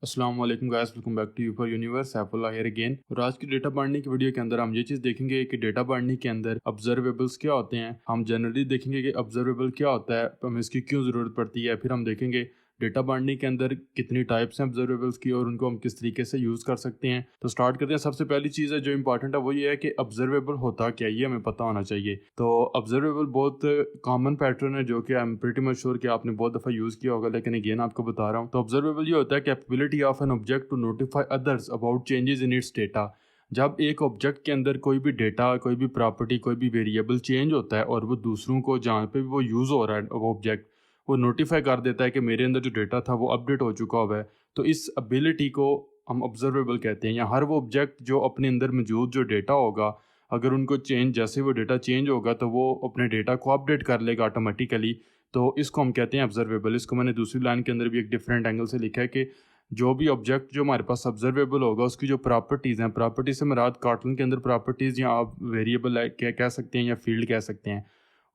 अस्सलाम वालेकुम guys, welcome back to Yufer universe. Saifullah here again. और आज की डेटा बाइंडिंग की वीडियो के अंदर हम ये चीज़ देखेंगे कि डेटा बाइंडिंग के अंदर ऑब्जर्वेबल्स क्या होते हैं। हम जनरली देखेंगे कि ऑब्जर्वेबल क्या होता है, हमें इसकी क्यों ज़रूरत पड़ती है। फिर हम देखेंगे डेटा बाइंडिंग के अंदर कितनी टाइप्स हैं ऑब्जर्वेबल्स की और उनको हम किस तरीके से यूज़ कर सकते हैं। तो स्टार्ट करते हैं। सबसे पहली चीज़ है जो इंपॉर्टेंट है वो ये है कि ऑब्जर्वेबल होता क्या है, ये हमें पता होना चाहिए। तो ऑब्जर्वेबल बहुत कॉमन पैटर्न है जो कि I am pretty much sure कि आपने बहुत दफ़ा यूज़ किया होगा, लेकिन अगेन आपको बता रहा हूँ। तो ऑब्जर्वेबल ये होता है capability of an object to notify others about changes in its data. जब एक ऑब्जेक्ट के अंदर कोई भी डेटा, कोई भी प्रॉपर्टी, कोई भी वेरिएबल चेंज होता है और वो दूसरों को जहाँ पे भी वो यूज़ हो रहा है वो ऑब्जेक्ट, वो नोटिफाई कर देता है कि मेरे अंदर जो डेटा था वो अपडेट हो चुका हुआ है। तो इस एबिलिटी को हम ऑब्जर्वेबल कहते हैं। या हर वो ऑब्जेक्ट जो अपने अंदर मौजूद जो डेटा होगा, अगर उनको चेंज, जैसे वो डेटा चेंज होगा तो वो अपने डेटा को अपडेट कर लेगा ऑटोमेटिकली। तो इसको हम कहते हैं ऑब्जर्वेबल। इसको मैंने दूसरी लाइन के अंदर भी एक डिफरेंट एंगल से लिखा है कि जो भी ऑब्जेक्ट जो हमारे पास ऑब्जर्वेबल होगा उसकी जो प्रॉपर्टीज़ हैं, प्रॉपर्टी से मुराद कार्टून के अंदर प्रॉपर्टीज़ या आप वेरिएबल कह सकते हैं या फील्ड कह सकते हैं।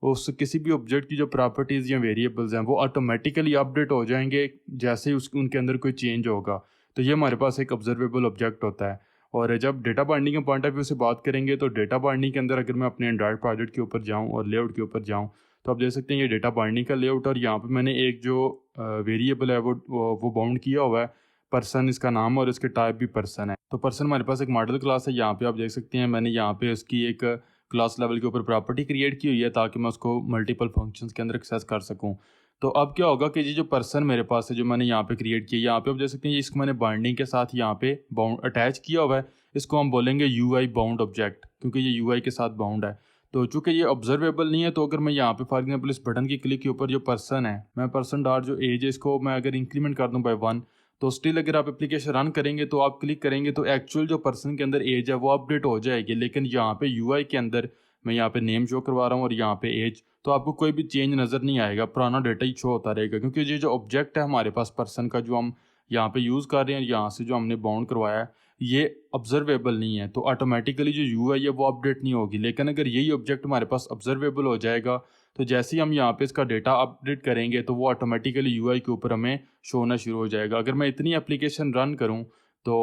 उस किसी भी ऑब्जेक्ट की जो प्रॉपर्टीज़ या वेरिएबल्स हैं वो ऑटोमेटिकली अपडेट हो जाएंगे जैसे ही उनके अंदर कोई चेंज होगा। तो ये हमारे पास एक ऑब्जर्वेबल ऑब्जेक्ट होता है। और जब डेटा बाइंडिंग के पॉइंट ऑफ व्यू से बात करेंगे तो डेटा बाइंडिंग के अंदर अगर मैं अपने एंड्रॉयड प्रोजेक्ट के ऊपर जाऊँ और लेआउट के ऊपर जाऊँ, तो आप देख सकते हैं ये डेटा बाइंडिंग का लेआउट। और यहाँ पे मैंने एक जो वेरिएबल है वो बाउंड किया हुआ है पर्सन, इसका नाम, और इसके टाइप भी पर्सन है। तो पर्सन हमारे पास एक मॉडल क्लास है। यहाँ पे आप देख सकते हैं मैंने यहाँ पे उसकी एक क्लास लेवल के ऊपर प्रॉपर्टी क्रिएट की हुई है ताकि मैं उसको मल्टीपल फंक्शंस के अंदर एक्सेस कर सकूं। तो अब क्या होगा कि ये जो पर्सन मेरे पास है जो मैंने यहाँ पे क्रिएट किया, यहाँ पे आप देख सकते हैं इसको मैंने बाइंडिंग के साथ यहाँ पे बाउंड अटैच किया हुआ है। इसको हम बोलेंगे यूआई बाउंड ऑब्जेक्ट, क्योंकि ये यूआई के साथ बाउंड है। तो चूंकि ये ऑब्जर्वेबल नहीं है, तो अगर मैं यहाँ पे फॉर एग्जाम्पल इस बटन की क्लिक के ऊपर जो पर्सन है, मैं पर्सन डॉट जो एज है इसको मैं अगर इंक्रीमेंट कर दूँ बाय 1, तो स्टिल अगर आप एप्लीकेशन रन करेंगे तो आप क्लिक करेंगे तो एक्चुअल जो पर्सन के अंदर एज है वो अपडेट हो जाएगी। लेकिन यहाँ पे यूआई के अंदर मैं यहाँ पे नेम शो करवा रहा हूँ और यहाँ पे एज, तो आपको कोई भी चेंज नज़र नहीं आएगा, पुराना डेटा ही शो होता रहेगा। क्योंकि ये जो ऑब्जेक्ट है हमारे पास पर्सन का जो हम यहाँ पे यूज़ कर रहे हैं, यहाँ से जो हमने बाउंड करवाया है, ये ऑब्जर्वेबल नहीं है, तो ऑटोमेटिकली जो यूआई है वो अपडेट नहीं होगी। लेकिन अगर यही ऑब्जेक्ट हमारे पास ऑब्जर्वेबल हो जाएगा तो जैसे ही हम यहाँ पे इसका डेटा अपडेट करेंगे तो वो ऑटोमेटिकली यूआई के ऊपर हमें शो होना शुरू हो जाएगा। अगर मैं इतनी एप्लीकेशन रन करूँ तो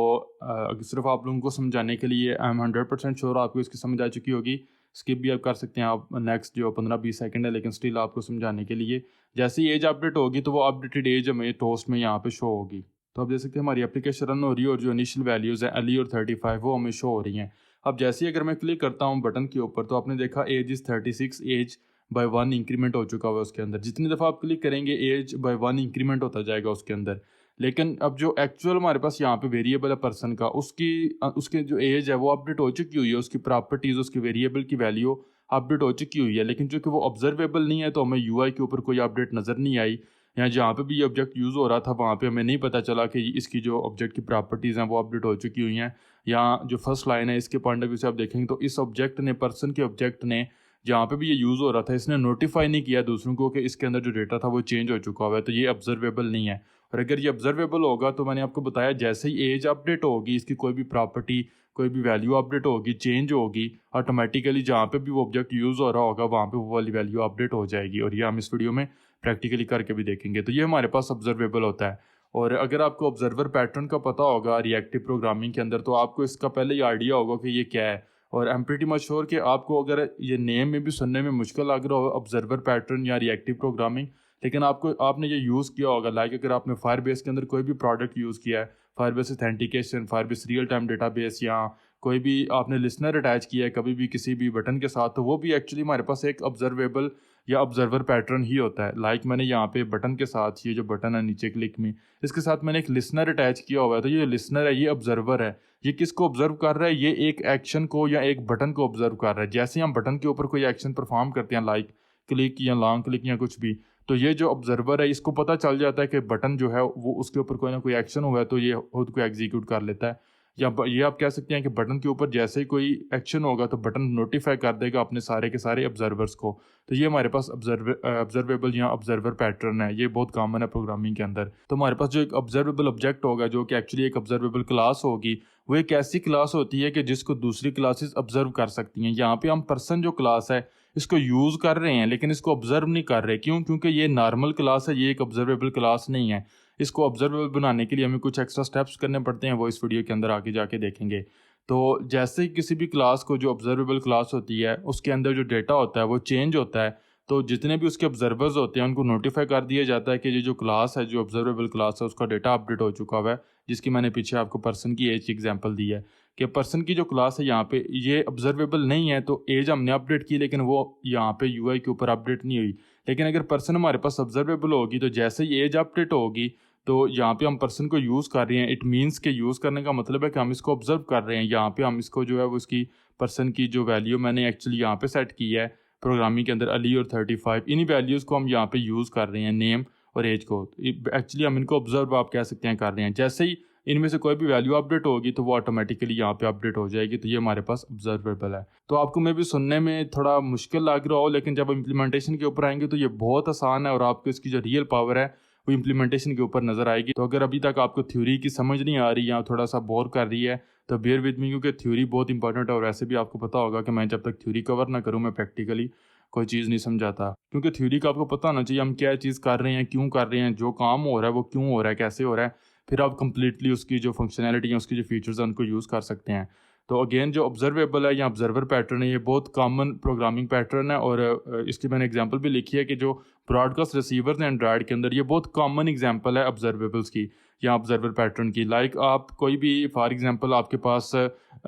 सिर्फ आप लोगों को समझाने के लिए, आई एम 100% श्योर आपको इसकी समझ आ चुकी होगी। स्किप भी आप कर सकते हैं आप नेक्स्ट जो 15-20 सेकंड है, लेकिन स्टिल आपको समझाने के लिए, जैसे ही एज अपडेट होगी तो वो अपडेटेड एज हमें टोस्ट में यहाँ पे शो होगी। तो आप देख सकते हैं हमारी एप्लीकेशन रन हो रही है और जो इनिशियल वैल्यूज़ है अली और 35 वो हमें शो हो रही हैं। अब जैसे ही अगर मैं क्लिक करता हूँ बटन के ऊपर तो आपने देखा age is 36, age by 1 increment हो चुका हुआ है उसके अंदर। जितनी दफ़ा आप क्लिक करेंगे एज बाय 1 इंक्रीमेंट होता जाएगा उसके अंदर। लेकिन अब जो एक्चुअल हमारे पास यहाँ पे वेरिएबल है पर्सन का, उसकी जो एज है वो अपडेट हो चुकी हुई है, उसकी प्रॉपर्टीज़, उसकी वेरिएबल की वैल्यू अपडेट हो चुकी हुई है। लेकिन चूंकि वो ऑब्जर्वेबल नहीं है तो हमें यूआई के ऊपर कोई अपडेट नज़र नहीं आई। या जहाँ पे भी ये ऑब्जेक्ट यूज़ हो रहा था वहाँ पे हमें नहीं पता चला कि इसकी जो ऑब्जेक्ट की प्रॉपर्टीज़ हैं वो अपडेट हो चुकी हुई हैं। या जो फर्स्ट लाइन है इसके पॉइंट ऑफ व्यू से आप देखेंगे तो इस ऑब्जेक्ट ने, पर्सन के ऑब्जेक्ट ने, जहाँ पे भी ये यूज़ हो रहा था, इसने नोटिफाई नहीं किया दूसरों को कि इसके अंदर जो डेटा था वो चेंज हो चुका हुआ है, तो ये ऑब्जर्वेबल नहीं है। और अगर ये ऑब्जर्वेबल होगा तो मैंने आपको बताया जैसे ही एज अपडेट होगी, इसकी कोई भी प्रॉपर्टी, कोई भी वैल्यू अपडेट होगी, चेंज होगी, ऑटोमेटिकली जहाँ पे भी वो ऑब्जेक्ट यूज़ हो रहा होगा वहाँ पे वो वाली वैल्यू अपडेट हो जाएगी। और ये हम इस वीडियो में प्रैक्टिकली करके भी देखेंगे। तो ये हमारे पास ऑब्जर्वेबल होता है। और अगर आपको ऑब्जर्वर पैटर्न का पता होगा रिएक्टिव प्रोग्रामिंग के अंदर, तो आपको इसका पहले ही आइडिया होगा कि ये क्या है। और I am pretty much sure कि आपको अगर ये नेम में भी सुनने में मुश्किल लग रहा हो ऑब्जर्वर पैटर्न या रिएक्टिव प्रोग्रामिंग, लेकिन आपने ये यूज़ किया होगा। लाइक अगर आपने फायरबेस के अंदर कोई भी प्रोडक्ट यूज़ किया है, Firebase authentication, Firebase real time database, या कोई भी आपने लिसनर अटैच किया है कभी भी किसी भी बटन के साथ, तो वो भी एक्चुअली हमारे पास एक ऑब्जर्वेबल या ऑब्जर्वर पैटर्न ही होता है। लाइक मैंने यहाँ पे बटन के साथ, ये जो बटन है नीचे क्लिक में, इसके साथ मैंने एक लिसनर अटैच किया हुआ है। तो ये लिसनर है, ये ऑब्जर्वर है। ये किसको ऑब्जर्व कर रहा है? ये एक एक्शन को या एक बटन को ऑब्जर्व कर रहा है। जैसे ही हम बटन के ऊपर कोई एक्शन परफॉर्म करते हैं, लाइक क्लिक या लॉन्ग क्लिक या कुछ भी, तो ये जो ऑब्जर्वर है इसको पता चल जाता है कि बटन जो है वो उसके ऊपर कोई ना कोई एक्शन हुआ है, तो ये खुद को एग्जीक्यूट कर लेता है। या ये आप कह सकते हैं कि बटन के ऊपर जैसे ही कोई एक्शन होगा तो बटन नोटिफाई कर देगा अपने सारे के सारे ऑब्जर्वर्स को। तो ये हमारे पास ऑब्जर्वेबल या ऑब्जर्वर पैटर्न है, ये बहुत कॉमन है प्रोग्रामिंग के अंदर। तो हमारे पास जो एक ऑब्जर्वेबल ऑब्जेक्ट होगा जो कि एक्चुअली एक ऑब्जर्वेबल क्लास होगी, वो एक ऐसी क्लास होती है कि जिसको दूसरी क्लासेस ऑब्जर्व कर सकती हैं। यहाँ पे हम पर्सन जो क्लास है इसको यूज़ कर रहे हैं लेकिन इसको ऑब्जर्व नहीं कर रहे। क्यों? क्योंकि ये नॉर्मल क्लास है, ये एक ऑब्जर्वेबल क्लास नहीं है। इसको ऑब्जर्वेबल बनाने के लिए हमें कुछ एक्स्ट्रा स्टेप्स करने पड़ते हैं, वो इस वीडियो के अंदर आगे जाके देखेंगे। तो जैसे ही किसी भी क्लास को, जो ऑब्जर्वेबल क्लास होती है, उसके अंदर जो डेटा होता है वो चेंज होता है, तो जितने भी उसके ऑब्जर्वर्स होते हैं उनको नोटिफाई कर दिया जाता है कि ये जो क्लास है, जो ऑब्जर्वेबल क्लास है, उसका डेटा अपडेट हो चुका हुआ है। जिसकी मैंने पीछे आपको पर्सन की एज की एग्जांपल दी है कि पर्सन की जो क्लास है यहाँ पे ये ऑब्जर्वेबल नहीं है, तो एज हमने अपडेट की लेकिन वो यहाँ पे यूआई के ऊपर अपडेट नहीं हुई। लेकिन अगर पर्सन हमारे पास ऑब्जर्वेबल होगी तो जैसे ही एज अपडेट होगी तो यहाँ पे हम पर्सन को यूज़ कर रहे हैं। इट मीन्स के यूज़ करने का मतलब है कि हम इसको ऑब्जर्व कर रहे हैं। यहाँ पे हम इसको जो है वो इसकी पर्सन की जो वैल्यू मैंने एक्चुअली यहाँ पे सेट की है प्रोग्रामिंग के अंदर, अली और 35, इन्हीं वैल्यूज़ को हम यहाँ पे यूज़ कर रहे हैं, नेम और एज को। एक्चुअली हम इनको ऑब्जर्व आप कह सकते हैं कर रहे हैं। जैसे ही इनमें से कोई भी वैल्यू अपडेट होगी तो वो ऑटोमेटिकली यहाँ पे अपडेट हो जाएगी, तो ये हमारे पास ऑब्जर्वेबल है। तो आपको मे भी सुनने में थोड़ा मुश्किल लग रहा हो, लेकिन जब इम्प्लीमेंटेशन के ऊपर आएंगे तो ये बहुत आसान है और आपको इसकी जो रियल पावर है वो इम्प्लीमेंटेशन के ऊपर नज़र आएगी। तो अगर अभी तक आपको थ्योरी की समझ नहीं आ रही या थोड़ा सा बोर कर रही है तो बेयर विद मी, क्योंकि थ्योरी बहुत इंपॉर्टेंट है और वैसे भी आपको पता होगा कि मैं जब तक थ्योरी कवर ना करूँ मैं प्रैक्टिकली कोई चीज़ नहीं समझाता। क्योंकि थ्योरी का आपको पता होना चाहिए हम क्या चीज़ कर रहे हैं, क्यों कर रहे हैं, जो काम हो रहा है वो क्यों हो रहा है, कैसे हो रहा है, फिर आप कंप्लीटली उसकी जो फंक्शनैलिटी है, उसकी जो फीचर्स हैं उनको यूज़ कर सकते हैं। तो अगेन जो ऑब्जर्वेबल है या ऑब्जर्वर पैटर्न है, ये बहुत कॉमन प्रोग्रामिंग पैटर्न है और इसकी मैंने एग्जांपल भी लिखी है कि जो ब्रॉडकास्ट रिसीवर्स हैं एंड्रॉयड के अंदर, ये बहुत कॉमन एग्जांपल है ऑब्जर्वेबल्स की या ऑब्जर्वर पैटर्न की। लाइक आप कोई भी फॉर एग्जांपल आपके पास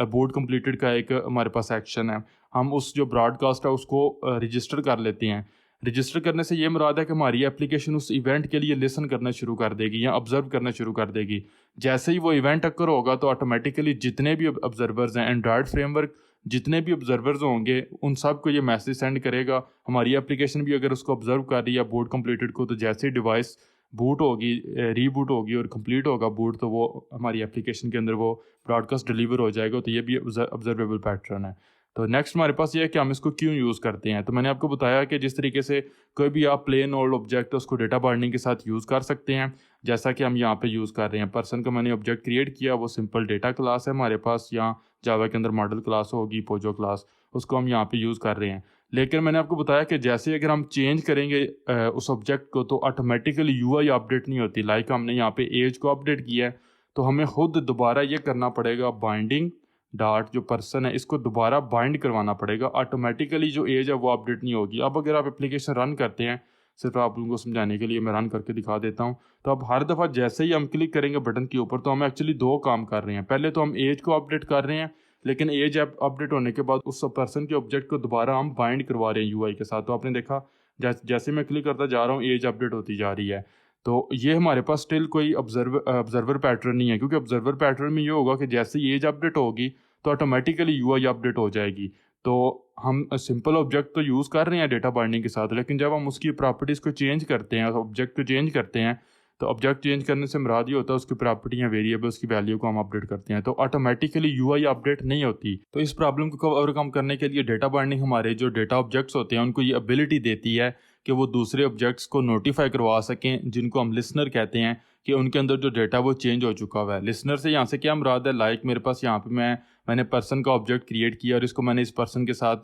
बोर्ड कंप्लीटेड का एक हमारे पास एक्शन है, हम उस जो ब्रॉडकास्ट है उसको रजिस्टर कर लेते हैं। रजिस्टर करने से ये मुराद है कि हमारी एप्लीकेशन उस इवेंट के लिए लिसन करना शुरू कर देगी या ऑब्जर्व करना शुरू कर देगी। जैसे ही वो इवेंट अक्कर होगा तो ऑटोमेटिकली जितने भी ऑब्जर्वर्स हैं, एंड्रॉयड फ्रेमवर्क जितने भी ऑब्जर्वर्स होंगे उन सब को ये मैसेज सेंड करेगा। हमारी एप्लीकेशन भी अगर उसको ऑब्जर्व कर रही है बोर्ड कंप्लीटेड को, तो जैसे ही डिवाइस बूट होगी, रीबूट होगी और कंप्लीट होगा बूट, तो वो हमारी एप्लीकेशन के अंदर वो ब्रॉडकास्ट डिलीवर हो जाएगा। तो ये भी ऑब्जर्वेबल पैटर्न है। तो नेक्स्ट हमारे पास ये है कि हम इसको क्यों यूज़ करते हैं। तो मैंने आपको बताया कि जिस तरीके से कोई भी आप प्लेन ओल्ड ऑब्जेक्ट उसको डेटा बाइंडिंग के साथ यूज़ कर सकते हैं, जैसा कि हम यहाँ पे यूज़ कर रहे हैं। पर्सन का मैंने ऑब्जेक्ट क्रिएट किया, वो सिंपल डेटा क्लास है हमारे पास, या जावा के अंदर मॉडल क्लास होगी पोजो क्लास, उसको हम यहाँ पे यूज़ कर रहे हैं। लेकिन मैंने आपको बताया कि जैसे अगर हम चेंज करेंगे उस ऑब्जेक्ट को तो ऑटोमेटिकली यूआई अपडेट नहीं होती। लाइक हमने यहाँ पे एज को अपडेट किया है तो हमें खुद दोबारा ये करना पड़ेगा, बाइंडिंग डॉट जो पर्सन है इसको दोबारा बाइंड करवाना पड़ेगा। ऑटोमेटिकली जो एज है वो अपडेट नहीं होगी। अब अगर आप एप्लीकेशन रन करते हैं, सिर्फ आप लोगों को समझाने के लिए मैं रन करके दिखा देता हूँ, तो अब हर दफ़ा जैसे ही हम क्लिक करेंगे बटन के ऊपर तो हम एक्चुअली दो काम कर रहे हैं। पहले तो हम एज को अपडेट कर रहे हैं, लेकिन एज अपडेट होने के बाद उस पर्सन के ऑब्जेक्ट को दोबारा हम बाइंड करवा रहे हैं यूआई के साथ। तो आपने देखा जैसे मैं क्लिक करता जा रहा हूँ एज अपडेट होती जा रही है। तो ये हमारे पास स्टिल कोई ऑब्जर्वर पैटर्न नहीं है, क्योंकि ऑब्जर्वर पैटर्न में ये होगा कि जैसे ही एज अपडेट होगी तो ऑटोमेटिकली यूआई अपडेट हो जाएगी। तो हम सिंपल ऑब्जेक्ट तो यूज़ कर रहे हैं डेटा बाइंडिंग के साथ, लेकिन जब हम उसकी प्रॉपर्टीज़ को चेंज करते हैं, ऑब्जेक्ट को चेंज करते हैं, तो ऑब्जेक्ट चेंज करने से मुराद ये होता है उसकी प्रॉपर्टी या वेरिएबल्स की वैल्यू को हम अपडेट करते हैं, तो ऑटोमेटिकली यूआई अपडेट नहीं होती। तो इस प्रॉब्लम को ओवरकम करने के लिए डेटा बाइंडिंग हमारे जो डेटा ऑब्जेक्ट्स होते हैं उनको ये एबिलिटी देती है कि वो दूसरे ऑब्जेक्ट्स को नोटिफाई करवा सकें, जिनको हम लिसनर कहते हैं, कि उनके अंदर जो डेटा वो चेंज हो चुका हुआ है। लिसनर से यहाँ से क्या मुराद है, लाइक मेरे पास यहाँ पे मैंने पर्सन का ऑब्जेक्ट क्रिएट किया और इसको मैंने इस पर्सन के साथ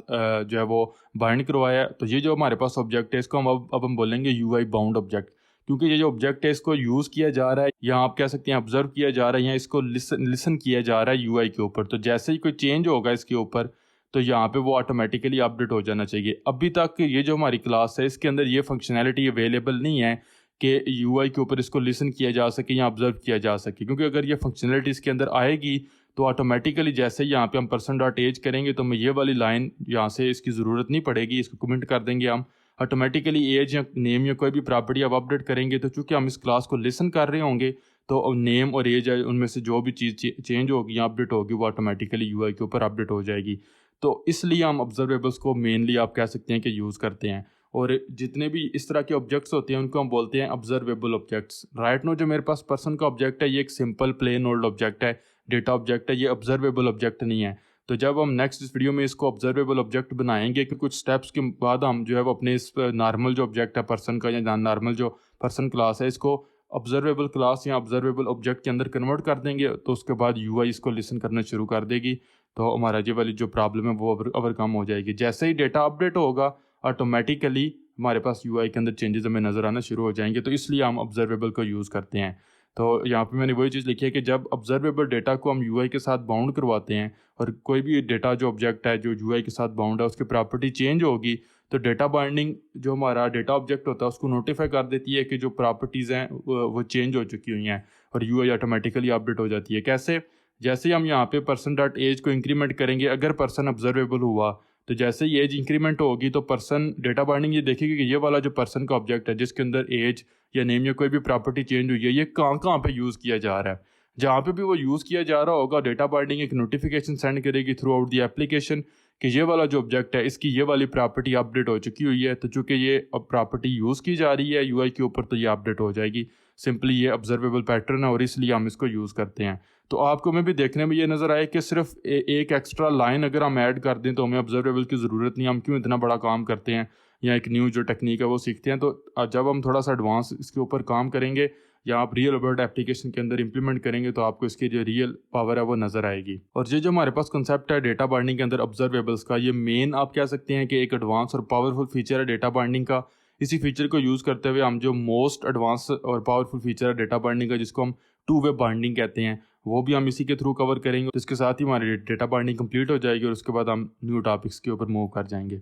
जो है वो बाइंड करवाया। तो ये जो हमारे पास ऑब्जेक्ट है इसको हम अब हम बोलेंगे यूआई बाउंड ऑब्जेक्ट, क्योंकि ये जो ऑब्जेक्ट है इसको यूज़ किया जा रहा है या आप कह सकते हैं ऑब्जर्व किया जा रहा है या इसको लिसन किया जा रहा है यूआई के ऊपर। तो जैसे ही कोई चेंज होगा इसके ऊपर तो यहाँ पे वो ऑटोमेटिकली अपडेट हो जाना चाहिए। अभी तक ये जो हमारी क्लास है इसके अंदर ये फंक्शनैलिटी अवेलेबल नहीं है कि यूआई के ऊपर इसको लिसन किया जा सके या ऑब्जर्व किया जा सके, क्योंकि अगर ये फंक्शनैलिटी इसके अंदर आएगी तो ऑटोमेटिकली जैसे ही यहाँ पे हम पर्सन डॉट एज करेंगे तो मैं ये वाली लाइन यहाँ से इसकी ज़रूरत नहीं पड़ेगी, इसको कमेंट कर देंगे हम। ऑटोमेटिकली एज या नेम या कोई भी प्रॉपर्टी आप अपडेट करेंगे तो चूँकि हम इस क्लास को लिसन कर रहे होंगे तो नेम और एज है उनमें से जो भी चीज़ चेंज होगी या अपडेट होगी वो ऑटोमेटिकली यूआई के ऊपर अपडेट हो जाएगी। तो इसलिए हम ऑब्जर्वेबल्स को मेनली आप कह सकते हैं कि यूज़ करते हैं। और जितने भी इस तरह के ऑब्जेक्ट्स होते हैं उनको हम बोलते हैं ऑब्जर्वेबल ऑब्जेक्ट्स। राइट नो जो मेरे पास पर्सन का ऑब्जेक्ट है ये एक सिंपल प्लेन ओल्ड ऑब्जेक्ट है, डेटा ऑब्जेक्ट है, ये ऑब्जर्वेबल ऑब्जेक्ट नहीं है। तो जब हम नेक्स्ट इस वीडियो में इसको ऑब्जर्वेबल ऑब्जेक्ट बनाएंगे कि कुछ स्टेप्स के बाद हम जो है वो अपने इस नॉर्मल जो ऑब्जेक्ट है पर्सन का या नॉर्मल जो पर्सन क्लास है इसको ऑब्जर्वेबल क्लास या ऑब्जर्वेबल ऑब्जेक्ट के अंदर कन्वर्ट कर देंगे, तो उसके बाद यूआई इसको लिसन करना शुरू कर देगी। तो हमारा ये वाली जो प्रॉब्लम है वो ओवरकम हो जाएगी। जैसे ही डेटा अपडेट होगा ऑटोमेटिकली हमारे पास यूआई के अंदर चेंजेस हमें नज़र आना शुरू हो जाएंगे। तो इसलिए हम ऑब्जर्वेबल को यूज़ करते हैं। तो यहाँ पे मैंने वही चीज़ लिखी है कि जब ऑब्जर्वेबल डेटा को हम यूआई के साथ बाउंड करवाते हैं और कोई भी डेटा जो ऑब्जेक्ट है जो यूआई के साथ बाउंड है उसकी प्रॉपर्टी चेंज होगी, तो डेटा बाइंडिंग जो हमारा डेटा ऑब्जेक्ट होता है उसको नोटिफाई कर देती है कि जो प्रॉपर्टीज़ हैं वो चेंज हो चुकी हुई हैं और यूआई ऑटोमेटिकली अपडेट हो जाती है। कैसे? जैसे ही हम यहाँ पे पर्सन डॉट एज को इंक्रीमेंट करेंगे, अगर पर्सन ऑब्जर्वेबल हुआ तो जैसे ही एज इंक्रीमेंट होगी तो पर्सन डेटा बाइंडिंग ये देखेगी कि ये वाला जो पर्सन का ऑब्जेक्ट है जिसके अंदर एज या नेम या कोई भी प्रॉपर्टी चेंज हुई है, ये कहाँ कहाँ पे यूज़ किया जा रहा है। जहाँ पे भी वो यूज़ किया जा रहा होगा, डेटा बाइंडिंग एक नोटिफिकेशन सेंड करेगी थ्रू आउट दी एप्लीकेशन कि ये वाला जो ऑब्जेक्ट है इसकी ये वाली प्रॉपर्टी अपडेट हो चुकी हुई है। तो चूँकि ये अब प्रॉपर्टी यूज़ की जा रही है यूआई के ऊपर, तो ये अपडेट हो जाएगी। सिंपली ये ऑब्जर्वेबल पैटर्न है और इसलिए हम इसको यूज़ करते हैं। तो आपको में भी देखने में ये नज़र आए कि सिर्फ एक एक्स्ट्रा लाइन अगर हम ऐड कर दें तो हमें ऑब्जर्वेबल की ज़रूरत नहीं, हम क्यों इतना बड़ा काम करते हैं या एक न्यू जो टेक्निक है वो सीखते हैं। तो जब हम थोड़ा सा एडवांस इसके ऊपर काम करेंगे या आप रियल वर्ल्ड एप्लीकेशन के अंदर इंप्लीमेंट करेंगे तो आपको इसकी जो रियल पावर है वो नज़र आएगी। और ये जो हमारे पास कंसेप्ट है डेटा बाइंडिंग के अंदर ऑब्जर्वेबल्स का, ये मेन आप कह सकते हैं कि एक एडवांस और पावरफुल फीचर है डेटा बाइंडिंग का। इसी फीचर को यूज़ करते हुए हम जो मोस्ट एडवांस और पावरफुल फीचर है डेटा बाइंडिंग का, जिसको हम टू वे बाइंडिंग कहते हैं, वो भी हम इसी के थ्रू कवर करेंगे। तो इसके साथ ही हमारी डेटा बाइंडिंग कंप्लीट हो जाएगी और उसके बाद हम न्यू टॉपिक्स के ऊपर मूव कर जाएंगे।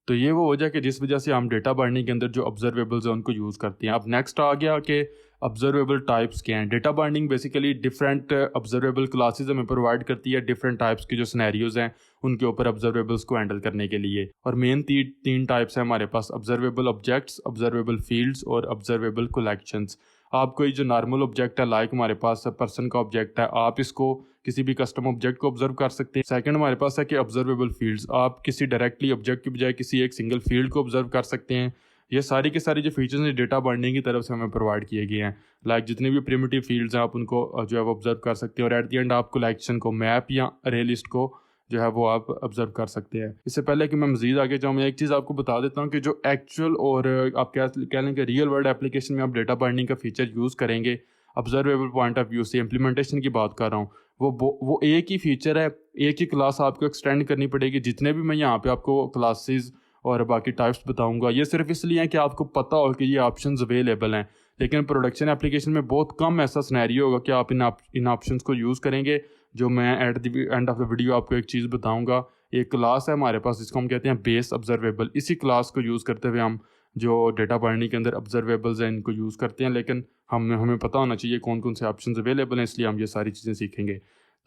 तो ये वो वजह कि जिस वजह से हम डेटा बाइंडिंग के अंदर जो ऑब्जर्वेबल्स हैं उनको यूज़ करते हैं। अब नेक्स्ट आ गया कि ऑब्जर्वेबल टाइप्स क्या हैं। Data binding basically different observable classes हमें प्रोवाइड करती है डिफरेंट टाइप्स के जो सिनेरियोज हैं उनके ऊपर ऑब्जर्वेबल्स को हैंडल करने के लिए। और मेन तीन टाइप्स हैं हमारे पास, ऑब्जर्वेबल ऑब्जेक्ट्स, ऑब्जर्वेबल फील्ड्स और ऑब्जर्वेबल कलेक्शंस। आप कोई जो नॉर्मल ऑब्जेक्ट है, लाइक हमारे पास पर्सन का ऑब्जेक्ट है, आप इसको किसी भी कस्टम ऑब्जेक्ट को ऑब्जर्व कर सकते हैं। सेकंड हमारे पास है कि ऑब्जर्वेबल फील्ड्स, आप किसी डायरेक्टली ऑब्जेक्ट की बजाय किसी एक सिंगल फील्ड को ऑब्जर्व कर सकते हैं। ये सारी के सारी जो फीचर्स हैं डेटा बाइंडिंग की तरफ से हमें प्रोवाइड किए गए हैं। लाइक जितने भी प्रिमिटिव फील्ड्स हैं आप उनको जो है वो ऑब्जर्व कर सकते हैं और एट द एंड आप कलेक्शन को, मैप या अरे लिस्ट को जो है वो आप ऑब्जर्व कर सकते हैं। इससे पहले कि मैं मजीद आगे जाऊँ, मैं एक चीज़ आपको बता देता हूँ कि जो एक्चुअल और आप कह लें कि रियल वर्ल्ड एप्लीकेशन में आप डेटा बाइंडिंग का फीचर यूज़ करेंगे, ऑब्जर्वेबल पॉइंट ऑफ व्यू से इम्प्लीमेंटेशन की बात कर रहा हूँ, वो एक ही फीचर है, एक ही क्लास आपको एक्सटेंड करनी पड़ेगी। जितने भी मैं यहाँ पे आपको क्लासेस और बाकी टाइप्स बताऊंगा ये सिर्फ इसलिए है कि आपको पता हो कि ये ऑप्शंस अवेलेबल हैं। लेकिन प्रोडक्शन एप्लीकेशन में बहुत कम ऐसा सिनेरियो होगा कि आप इन ऑप्शंस को यूज़ करेंगे। जो मैं at the end of the video आपको एक चीज़ बताऊंगा, एक क्लास है हमारे पास जिसको हम कहते हैं बेस ऑब्जर्वेबल। इसी क्लास को यूज़ करते हुए हम जो डेटा बाइंडिंग के अंदर ऑब्जर्वेबल्स हैं इनको यूज़ करते हैं। लेकिन हमें पता होना चाहिए कौन कौन से ऑप्शंस अवेलेबल हैं, इसलिए हम ये सारी चीज़ें सीखेंगे।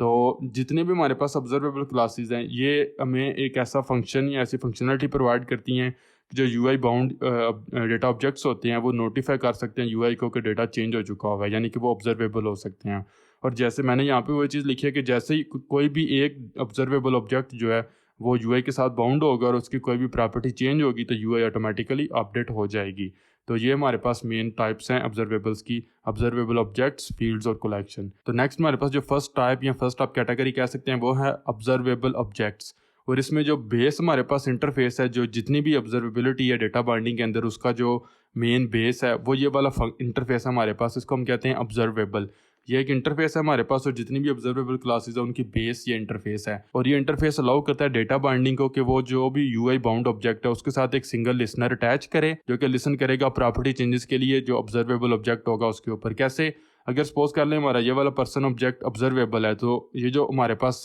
तो जितने भी हमारे पास ऑब्जर्वेबल क्लासेस हैं ये हमें एक ऐसा फंक्शन या ऐसी फंक्शनलिटी प्रोवाइड करती हैं जो यूआई बाउंड डेटा ऑब्जेक्ट्स होते हैं वो नोटिफाई कर सकते हैं यूआई को कि डेटा चेंज हो चुका हुआ है, यानी कि वो ऑब्जर्वेबल हो सकते हैं। और जैसे मैंने यहाँ पे वो चीज़ लिखी है कि जैसे ही कोई भी एक ऑब्जर्वेबल ऑब्जेक्ट जो है वो यूआई के साथ बाउंड होगा और उसकी कोई भी प्रॉपर्टी चेंज होगी तो यूआई ऑटोमेटिकली अपडेट हो जाएगी। तो ये हमारे पास मेन टाइप्स हैं ऑब्जर्वेबल्स की, ऑब्जर्वेबल ऑब्जेक्ट्स, फील्ड्स और कलेक्शन। तो नेक्स्ट हमारे पास जो फर्स्ट टाइप या फर्स्ट आप कैटेगरी कह सकते हैं वो है ऑब्जर्वेबल ऑब्जेक्ट्स। और इसमें जो बेस हमारे पास इंटरफेस है, जो जितनी भी ऑब्जर्वेबिलिटी है डेटा बाइंडिंग के अंदर उसका जो मेन बेस है वो ये वाला इंटरफेस है हमारे पास, इसको हम कहते हैं ऑब्जर्वेबल। ये एक इंटरफेस है हमारे पास और जितनी भी ऑब्जर्वेबल क्लासेस है उनकी बेस ये इंटरफेस है। और ये इंटरफेस अलाउ करता है डेटा बाइंडिंग को कि वो जो भी यूआई बाउंड ऑब्जेक्ट है उसके साथ एक सिंगल लिसनर अटैच करे जो कि लिसन करेगा प्रॉपर्टी चेंजेस के लिए जो ऑब्जर्वेबल ऑब्जेक्ट होगा उसके ऊपर। कैसे? अगर सपोज कर लें हमारा ये वाला पर्सन ऑब्जेक्ट ऑब्जर्वेबल है तो ये जो हमारे पास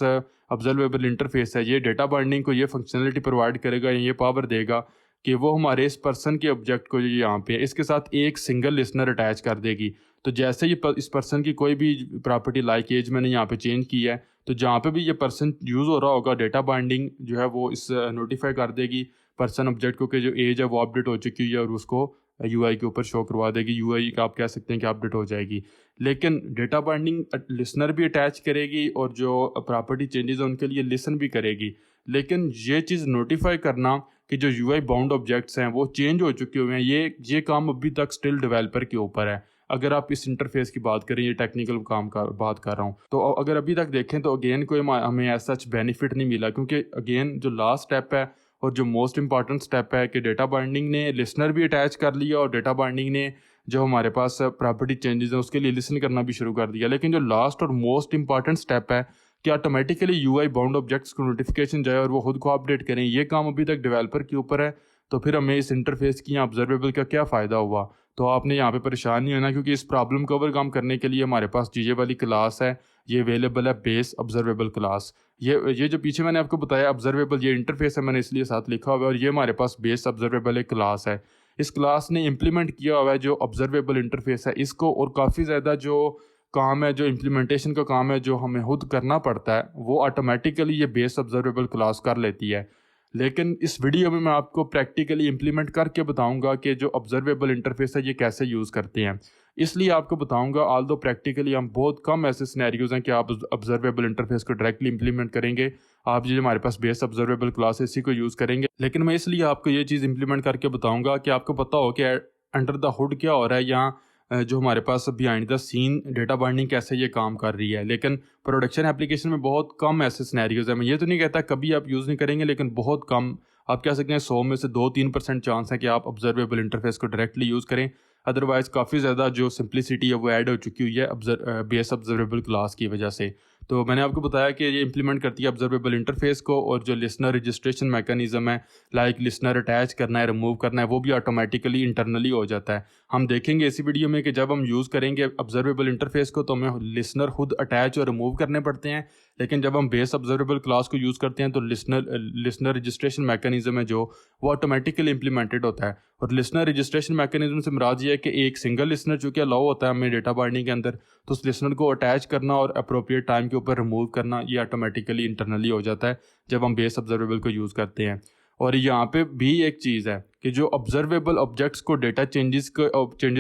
ऑब्जर्वेबल इंटरफेस है ये डेटा बाइंडिंग को ये फंक्शनलिटी प्रोवाइड करेगा, ये पावर देगा कि वो हमारे इस पर्सन के ऑब्जेक्ट को जो यहाँ पे इसके साथ एक सिंगल लिसनर अटैच कर देगी। तो जैसे ही इस पर्सन की कोई भी प्रॉपर्टी लाइक एज मैंने यहाँ पे चेंज की है तो जहाँ पे भी ये पर्सन यूज़ हो रहा होगा डेटा बाइंडिंग जो है वो इस नोटिफाई कर देगी पर्सन ऑब्जेक्ट को कि जो एज है वो अपडेट हो चुकी है और उसको यूआई के ऊपर शो करवा देगी। यूआई का आप कह सकते हैं कि अपडेट हो जाएगी। लेकिन डेटा बाइंडिंग लिसनर भी अटैच करेगी और जो प्रॉपर्टी चेंजेस है उनके लिए लिसन भी करेगी। लेकिन ये चीज़ नोटिफाई करना कि जो यूआई बाउंड ऑब्जेक्ट्स हैं वो चेंज हो चुके हुए हैं, ये काम अभी तक स्टिल डेवलपर के ऊपर है। अगर आप इस इंटरफेस की बात करें, ये टेक्निकल काम का बात कर रहा हूँ, तो अगर अभी तक देखें तो अगेन कोई हमें ऐसा सच बेनिफिट नहीं मिला, क्योंकि अगेन जो लास्ट स्टेप है और जो मोस्ट इंपॉर्टेंट स्टेप है कि डेटा बाइंडिंग ने लिसनर भी अटैच कर लिया और डेटा बाइंडिंग ने जो हमारे पास प्रॉपर्टी चेंजेस है उसके लिए लिसन करना भी शुरू कर दिया। लेकिन जो लास्ट और मोस्ट इंपॉर्टेंट स्टेप है कि ऑटोमेटिकली यूआई बाउंड ऑब्जेक्ट्स को नोटिफिकेशन जाए और वो खुद को अपडेट करें, ये काम अभी तक डेवलपर के ऊपर है। तो फिर हमें इस इंटरफेस की ऑब्जर्वेबल का क्या फ़ायदा हुआ। तो आपने यहाँ पे परेशान नहीं होना, क्योंकि इस प्रॉब्लम को ओवरकम करने के लिए हमारे पास ये वाली क्लास है, ये अवेलेबल है, बेस ऑब्जर्वेबल क्लास। ये जो पीछे मैंने आपको बताया ऑब्जर्वेबल, ये इंटरफेस है, मैंने इसलिए साथ लिखा हुआ है, और ये हमारे पास बेस ऑब्जर्वेबल एक क्लास है। इस क्लास ने इम्प्लीमेंट किया हुआ है जो ऑब्जर्वेबल इंटरफेस है इसको, और काफ़ी ज़्यादा जो काम है, जो इम्प्लीमेंटेशन का काम है, जो हमें खुद करना पड़ता है, वो ऑटोमेटिकली ये बेस ऑब्जर्वेबल क्लास कर लेती है। लेकिन इस वीडियो में मैं आपको प्रैक्टिकली इम्प्लीमेंट करके बताऊंगा कि जो ऑब्जर्वेबल इंटरफेस है ये कैसे यूज़ करते हैं। इसलिए आपको बताऊंगा, ऑल दो प्रैक्टिकली हम बहुत कम ऐसे सिनेरियोज हैं कि आप ऑब्जर्वेबल इंटरफेस को डायरेक्टली इंप्लीमेंट करेंगे। आप जो हमारे पास बेस ऑब्जर्वेबल क्लास है इसी को यूज़ करेंगे। लेकिन मैं इसलिए आपको ये चीज़ इंप्लीमेंट करके बताऊंगा कि आपको पता हो कि अंडर द हुड क्या हो रहा है, यहाँ जो हमारे पास behind the scene data binding कैसे ये काम कर रही है। लेकिन प्रोडक्शन एप्लीकेशन में बहुत कम ऐसे सिनेरियोज है। मैं ये तो नहीं कहता कभी आप यूज़ नहीं करेंगे, लेकिन बहुत कम, आप कह सकते हैं 100 में से 2-3% चांस है कि आप ऑब्जर्वेबल इंटरफेस को डायरेक्टली यूज़ करें। अदरवाइज़ काफ़ी ज़्यादा जो सिंप्लिसिटी है वो ऐड हो चुकी हुई है बेस ऑब्जर्वेबल क्लास की वजह से। तो मैंने आपको बताया कि ये इंप्लीमेंट करती है ऑब्जर्वेबल इंटरफेस को, और जो लिसनर रजिस्ट्रेशन मैकेनिज्म है, लाइक लिसनर अटैच करना है, रिमूव करना है, वो भी ऑटोमेटिकली इंटरनली हो जाता है। हम देखेंगे इसी वीडियो में कि जब हम यूज़ करेंगे ऑब्जर्वेबल इंटरफेस को तो हमें लिसनर खुद अटैच और रिमूव करने पड़ते हैं। लेकिन जब हम बेस ऑब्जर्वेबल क्लास को यूज़ करते हैं तो लिसनर रजिस्ट्रेशन मैकेनिज्म है जो वो ऑटोमेटिकली इंप्लीमेंटेड होता है। और लिसनर रजिस्ट्रेशन मैकेनिज्म से मुराद ये है कि एक सिंगल लिसनर चूँकि अलाउ होता है हमें डेटा बाइंडिंग के अंदर, तो उस लिसनर को अटैच करना और अप्रोप्रिएट टाइम के ऊपर रिमूव करना ये ऑटोमेटिकली इंटरनली हो जाता है जब हम बेस ऑब्जर्वेबल को यूज़ करते हैं। और यहाँ पे भी एक चीज़ है कि जो ऑब्जर्वेबल ऑब्जेक्ट्स को डेटा चेंजेस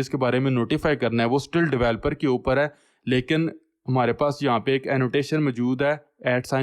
के बारे में नोटिफाई करना है वो स्टिल डेवलपर के ऊपर है। लेकिन हमारे पास यहाँ पे एक एनोटेशन मौजूद है,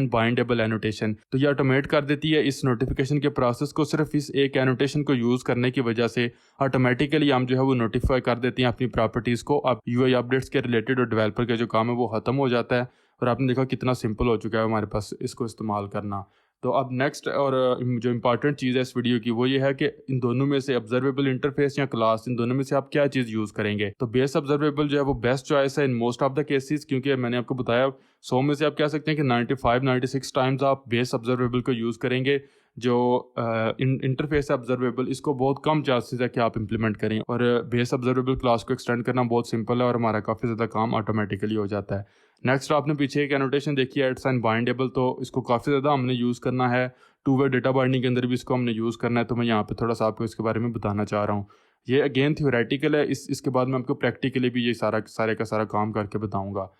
@बाइंडेबल एनोटेशन, तो ये ऑटोमेट कर देती है इस नोटिफिकेशन के प्रोसेस को। सिर्फ इस एक एनोटेशन को यूज़ करने की वजह से ऑटोमेटिकली हम जो है वो नोटिफाई कर देती हैं अपनी प्रॉपर्टीज़ को। अब यूआई अपडेट्स के रिलेटेड और डेवलपर का जो काम है वो ख़त्म हो जाता है, और आपने देखा कितना सिंपल हो चुका है हमारे पास इसको इस्तेमाल करना। तो अब नेक्स्ट और जो इम्पॉर्टेंट चीज़ है इस वीडियो की वो ये है कि इन दोनों में से ऑब्जर्वेबल इंटरफेस या क्लास, इन दोनों में से आप क्या चीज़ यूज़ करेंगे। तो बेस ऑब्जर्वेबल जो है वो बेस्ट चॉइस है in most of the cases, क्योंकि मैंने आपको बताया 100 में से आप कह सकते हैं कि 95-96 टाइम्स आप बेस ऑब्जर्वेबल को यूज़ करेंगे। जो इंटरफेस है ऑब्जर्वेबल, इसको बहुत कम चांसेस है कि आप इंप्लीमेंट करें, और बेस ऑब्जर्वेबल क्लास को एक्सटेंड करना बहुत सिंपल है और हमारा काफ़ी ज़्यादा काम ऑटोमेटिकली हो जाता है। नेक्स्ट आपने पीछे एक एनोटेशन देखी है @बाइंडेबल, तो इसको काफ़ी ज़्यादा हमने यूज़ करना है। टू वे डेटा बाइंडिंग के अंदर भी इसको हमने यूज़ करना है, तो मैं यहाँ पे थोड़ा सा आपको इसके बारे में बताना चाह रहा हूँ। ये अगेन थ्योरेटिकल है, इसके बाद मैं आपको प्रैक्टिकली भी ये सारे का सारा काम करके बताऊँगा।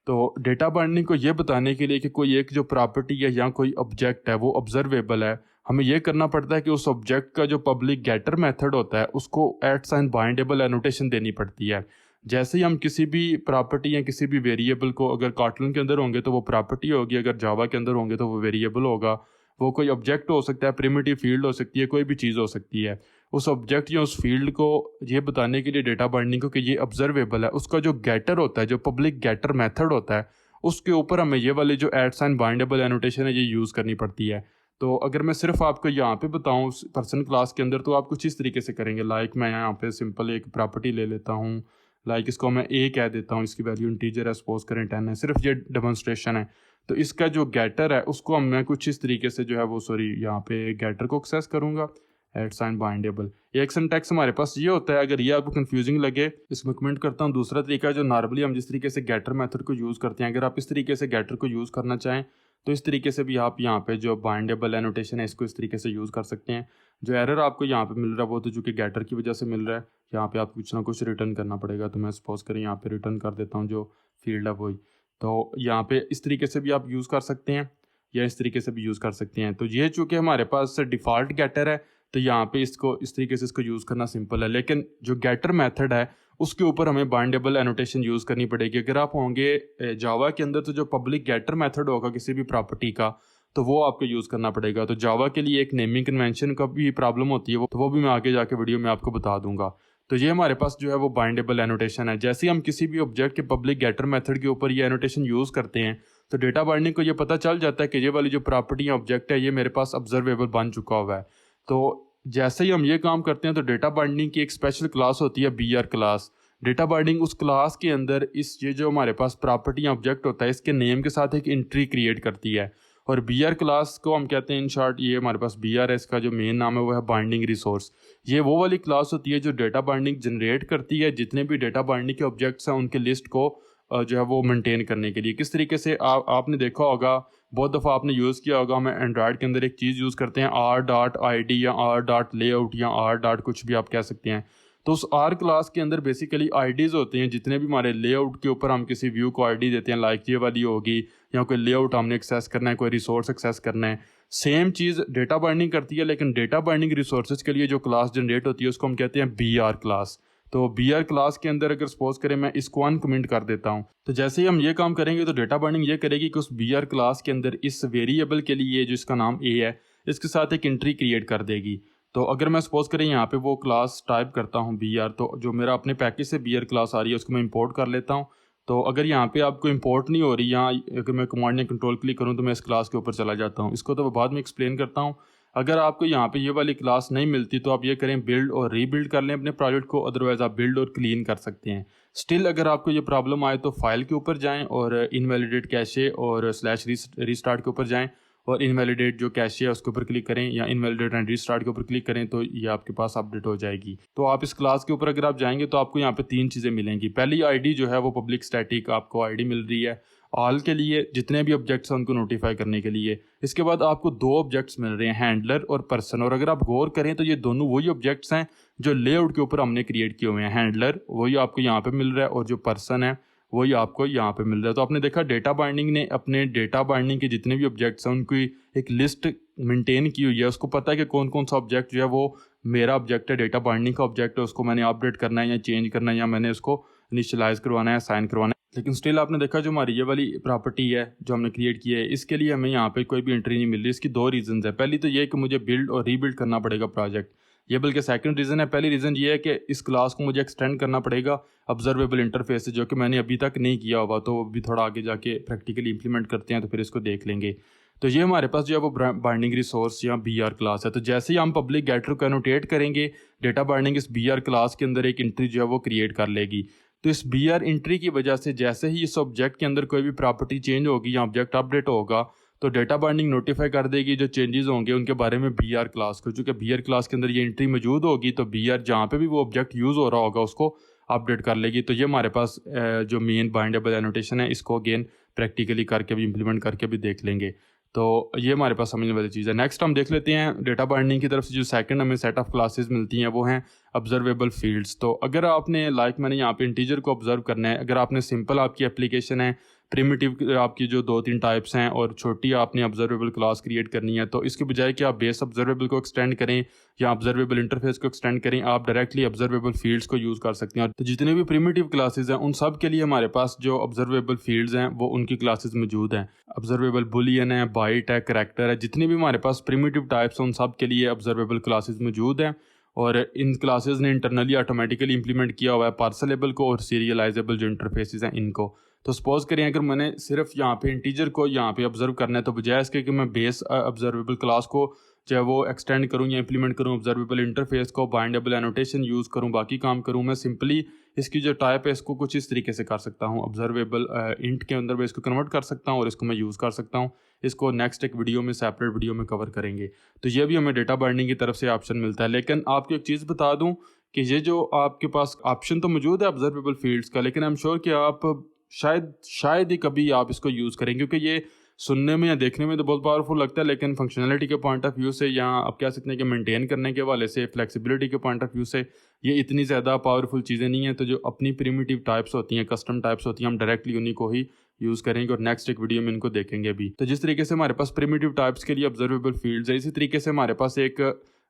तो डेटा बाइंडिंग को ये बताने के लिए कि कोई एक जो प्रॉपर्टी है या कोई ऑब्जेक्ट है वो ऑब्जर्वेबल है, हमें ये करना पड़ता है कि उस ऑब्जेक्ट का जो पब्लिक गेटर मेथड होता है उसको @बाइंडेबल एनोटेशन देनी पड़ती है। जैसे ही हम किसी भी प्रॉपर्टी या किसी भी वेरिएबल को, अगर कॉटलन के अंदर होंगे तो वो प्रॉपर्टी होगी, अगर जावा के अंदर होंगे तो वो वेरिएबल होगा। वो कोई ऑब्जेक्ट हो सकता है, प्रिमिटिव फील्ड हो सकती है, कोई भी चीज़ हो सकती है। उस ऑब्जेक्ट या उस फील्ड को ये बताने के लिए डेटा बाइंडिंग को कि ये ऑब्जर्वेबल है, उसका जो गेटर होता है, जो पब्लिक गेटर मेथड होता है, उसके ऊपर हमें ये वाली जो @बाइंडेबल एनोटेशन है ये यूज़ करनी पड़ती है। तो अगर मैं सिर्फ आपको यहाँ पे बताऊँ पर्सन क्लास के अंदर, तो आप कुछ इस तरीके से करेंगे। लाइक मैं यहाँ पे सिंपल एक प्रॉपर्टी ले लेता हूँ, लाइक इसको मैं A कह देता हूँ, इसकी वैल्यू इंटीजर है, सपोज करें 10 है, सिर्फ ये डेमोन्स्ट्रेशन है। तो इसका जो गेटर है उसको मैं कुछ इस तरीके से जो है वो यहाँ पे गेटर को एक्सेस करूँगा @बाइंडेबल। एक सिंटैक्स हमारे पास ये होता है, अगर ये आपको कंफ्यूजिंग लगे इसमें कमेंट करता हूँ। दूसरा तरीका जो नॉर्मली हम जिस तरीके से गेटर मेथड को यूज़ करते हैं, अगर आप इस तरीके से गेटर को यूज़ करना चाहें तो इस तरीके से भी आप यहाँ पे जो बाइंडेबल एनोटेशन है इसको इस तरीके से यूज़ कर सकते हैं। जो एरर आपको यहाँ पे मिल रहा है वो तो चूँकि गेटर की वजह से मिल रहा है, यहाँ पे आपको कुछ ना कुछ रिटर्न करना पड़ेगा। तो मैं सपोज करें यहाँ पे रिटर्न कर देता हूँ जो फील्ड है वही। तो यहाँ पे इस तरीके से भी आप यूज़ कर सकते हैं या इस तरीके से भी यूज़ कर सकते हैं। तो ये चूँकि हमारे पास डिफ़ॉल्ट गेटर है तो यहाँ पे इसको इस तरीके से इसको यूज़ करना सिंपल है। लेकिन जो गेटर मेथड है उसके ऊपर हमें बाइंडेबल एनोटेशन यूज़ करनी पड़ेगी। अगर आप होंगे जावा के अंदर तो जो पब्लिक गेटर मेथड होगा किसी भी प्रॉपर्टी का तो वो आपको यूज़ करना पड़ेगा। तो जावा के लिए एक नेमिंग कन्वेंशन का भी प्रॉब्लम होती है, वो भी मैं आगे जाके वीडियो में आपको बता दूंगा। तो ये हमारे पास जो है वो बाइंडेबल एनोटेशन है। जैसे ही हम किसी भी ऑब्जेक्ट के पब्लिक गेटर मेथड के ऊपर ये एनोटेशन यूज़ करते हैं तो डेटा बाइंडिंग को ये पता चल जाता है कि ये वाली जो प्रॉपर्टी ऑब्जेक्ट है ये मेरे पास ऑब्जर्वेबल बन चुका हुआ है। तो जैसे ही हम ये काम करते हैं तो डेटा बाइंडिंग की एक स्पेशल क्लास होती है BR क्लास। डेटा बाइंडिंग उस क्लास के अंदर ये जो हमारे पास प्रॉपर्टी ऑब्जेक्ट होता है इसके नेम के साथ एक एंट्री क्रिएट करती है, और बी आर क्लास को हम कहते हैं इन शॉर्ट, ये हमारे पास बी आर है, इसका जो मेन नाम है वो है बाइंडिंग रिसोर्स। ये वो वाली क्लास होती है जो डेटा बाइंडिंग जनरेट करती है, जितने भी डेटा बाइंडिंग के ऑब्जेक्ट्स हैं उनके लिस्ट को जो है वो मेंटेन करने के लिए। किस तरीके से आपने देखा होगा, बहुत दफ़ा आपने यूज़ किया होगा, हम एंड्रॉयड के अंदर एक चीज़ यूज़ करते हैं r.id या r.layout या r. कुछ भी आप कह सकते हैं। तो उस आर क्लास के अंदर बेसिकली आईडीज़ होते हैं, जितने भी हमारे लेआउट के ऊपर हम किसी व्यू को आईडी देते हैं, लाइक ये वाली होगी, या कोई लेआउट हमने एक्सेस करना है, कोई रिसोर्स एक्सेस करना है। सेम चीज़ डेटा बाइंडिंग करती है, लेकिन डेटा बाइंडिंग रिसोर्सेज के लिए जो क्लास जनरेट होती है उसको हम कहते हैं बी आर क्लास। तो बी आर क्लास के अंदर अगर सपोज करें मैं इसको अनकमेंट कर देता हूँ, तो जैसे ही हम ये काम करेंगे तो डेटा बाइंडिंग ये करेगी कि उस बी आर क्लास के अंदर इस वेरिएबल के लिए जो इसका नाम ए है, इसके साथ एक एंट्री क्रिएट कर देगी। तो अगर मैं सपोज करें यहाँ पे वो क्लास टाइप करता हूँ बी आर, तो जो मेरा अपने पैकेज से बी आर क्लास आ रही है उसको मैं इंपोर्ट कर लेता हूँ। तो अगर यहाँ पे आपको इंपोर्ट नहीं हो रही, यहाँ अगर मैं कमांड या कंट्रोल क्लिक करूँ तो मैं इस क्लास के ऊपर चला जाता हूँ। इसको तो मैं बाद में एक्सप्लेन करता हूँ। अगर आपको यहाँ पे ये वाली क्लास नहीं मिलती तो आप ये करें, बिल्ड और रीबिल्ड कर लें अपने प्रोजेक्ट को, अदरवाइज आप बिल्ड और क्लीन कर सकते हैं। स्टिल अगर आपको ये प्रॉब्लम आए तो फाइल के ऊपर जाएं और इनवैलिडेट कैशे और स्लैश रीस्टार्ट के ऊपर जाएं और इनवैलिडेट जो कैशे है उसके ऊपर क्लिक करें, या इनवैलिडेट एंड रीस्टार्ट के ऊपर क्लिक करें, तो ये आपके पास अपडेट हो जाएगी। तो आप इस क्लास के ऊपर अगर आप जाएंगे तो आपको यहाँ पे 3 चीज़ें मिलेंगी। पहली आईडी जो है वो पब्लिक स्टैटिक आपको आईडी मिल रही है ऑल के लिए, जितने भी ऑब्जेक्ट्स हैं उनको नोटिफाई करने के लिए। इसके बाद आपको 2 ऑब्जेक्ट्स मिल रहे हैं, हैंडलर और पर्सन। और अगर आप गौर करें तो ये दोनों वही ऑब्जेक्ट्स हैं जो लेआउट के ऊपर हमने क्रिएट किए हुए हैं। हैंडलर वही आपको यहाँ पे मिल रहा है और जो पर्सन है वही आपको यहाँ पे मिल रहा है। तो आपने देखा डेटा बाइंडिंग ने अपने डेटा बाइंडिंग के जितने भी ऑब्जेक्ट्स हैं उनकी एक लिस्ट मेंटेन की हुई है। उसको पता है कि कौन कौन सा ऑब्जेक्ट जो है वो मेरा ऑब्जेक्ट है, डेटा बाइंडिंग का ऑब्जेक्ट है, उसको मैंने अपडेट करना है या चेंज करना है, या मैंने उसको इनिशियलाइज करवाना है, साइन करवाना है। लेकिन स्टिल आपने देखा जो हमारी ये वाली प्रॉपर्टी है जो हमने क्रिएट की है, इसके लिए हमें यहाँ पे कोई भी एंट्री नहीं मिल रही। इसकी 2 रीजंस है। पहली तो ये कि मुझे बिल्ड और रीबिल्ड करना पड़ेगा प्रोजेक्ट, ये बल्कि सेकंड रीज़न है। पहली रीज़न ये है कि इस क्लास को मुझे एक्सटेंड करना पड़ेगा ऑब्जर्वेबल इंटरफेस से, जो कि मैंने अभी तक नहीं किया होगा। तो अभी थोड़ा आगे जाके प्रैक्टिकली इंप्लीमेंट करते हैं तो फिर इसको देख लेंगे। तो ये हमारे पास जो है वो बाइंडिंग रिसोर्स या बी आर क्लास है। तो जैसे ही हम पब्लिक गेटर को एनोटेट करेंगे, डेटा बाइंडिंग इस बी आर क्लास के अंदर एक एंट्री जो है वो क्रिएट कर लेगी। तो इस बी आर एंट्री की वजह से जैसे ही इस ऑब्जेक्ट के अंदर कोई भी प्रॉपर्टी चेंज होगी या ऑब्जेक्ट अपडेट होगा, तो डेटा बाइंडिंग नोटिफाई कर देगी जो चेंजेस होंगे उनके बारे में बी आर क्लास को। चूँकि बी आर क्लास के अंदर ये एंट्री मौजूद होगी तो बी आर जहाँ पे भी वो ऑब्जेक्ट यूज़ हो रहा होगा उसको अपडेट कर लेगी। तो ये हमारे पास जो मेन बाइंडेबल एनोटेशन है, इसको अगेन प्रैक्टिकली करके भी इम्प्लीमेंट करके भी देख लेंगे। तो ये हमारे पास समझने वाली चीज़ है। नेक्स्ट हम देख लेते हैं डेटा बाइंडिंग की तरफ से जो सेकंड हमें सेट ऑफ क्लासेस मिलती हैं वो हैं ऑब्जर्वेबल फील्ड्स। तो अगर आपने मैंने यहाँ पे इंटीजर को ऑब्जर्व करना है, अगर आपने सिंपल आपकी एप्लीकेशन है, प्रिमिटिव आपकी जो 2-3 टाइप्स हैं और छोटी आपने ऑब्जर्वेबल क्लास क्रिएट करनी है, तो इसके बजाय कि आप बेस ऑब्जर्वेबल को एक्सटेंड करें या ऑब्जर्वेबल इंटरफेस को एक्सटेंड करें, आप डायरेक्टली ऑब्जर्वेबल फील्ड्स को यूज़ कर सकते हैं। तो जितने भी प्रिमिटिव क्लासेस हैं उन सब के लिए हमारे पास जो ऑब्जर्वेबल फील्ड्स हैं वो उनकी क्लासेस मौजूद हैं। ऑब्जर्वेबल बुलियन है, बाइट है, करैक्टर है, जितनी भी हमारे पास प्रिमिटिव टाइप्स हैं उन सब के लिए ऑब्जर्वेबल क्लासेस मौजूद हैं। और इन क्लासेस ने इंटरनली ऑटोमेटिकली इंप्लीमेंट किया हुआ है पार्सलेबल को और सीरियलाइजेबल जो इंटरफेसेस हैं इनको। तो सपोज करें अगर मैंने सिर्फ यहाँ पे इंटीजर को यहाँ पे ऑब्जर्व करना है, तो बजाय इसके कि मैं बेस ऑब्जर्वेबल क्लास को जो है वो एक्सटेंड करूँ या इंप्लीमेंट करूँ, ऑब्जर्वेबल इंटरफेस को बाइंडेबल एनोटेशन यूज़ करूँ, बाकी काम करूँ, मैं सिंपली इसकी जो टाइप है इसको कुछ इस तरीके से कर सकता हूँ। ऑब्जर्वेबल इंट के अंदर मैं इसको कन्वर्ट कर सकता हूँ और इसको मैं यूज़ कर सकता हूँ। इसको नेक्स्ट एक वीडियो में, सेपरेट वीडियो में कवर करेंगे। तो ये भी हमें डेटा बाइंडिंग की तरफ से ऑप्शन मिलता है। लेकिन आपको एक चीज़ बता दूँ कि ये जो आपके पास ऑप्शन तो मौजूद है ऑब्जर्वेबल फील्ड्स का, लेकिन आई एम श्योर कि आप शायद ही कभी आप इसको यूज़ करें, क्योंकि ये सुनने में या देखने में तो बहुत पावरफुल लगता है, लेकिन फंक्शनैलिटी के पॉइंट ऑफ व्यू से या आप कह सकते हैं कि मेंटेन करने के हवाले से, फ्लेक्सिबिलिटी के पॉइंट ऑफ व्यू से ये इतनी ज़्यादा पावरफुल चीज़ें नहीं है। तो जो अपनी प्रिमिटिव टाइप्स होती हैं, कस्टम टाइप्स होती हैं, हम डायरेक्टली उन्हीं को ही यूज़ करेंगे और नेक्स्ट एक वीडियो में इनको देखेंगे भी। तो जिस तरीके से हमारे पास प्रिमिटिव टाइप्स के लिए ऑब्जर्वेबल फील्ड्स है, इसी तरीके से हमारे पास एक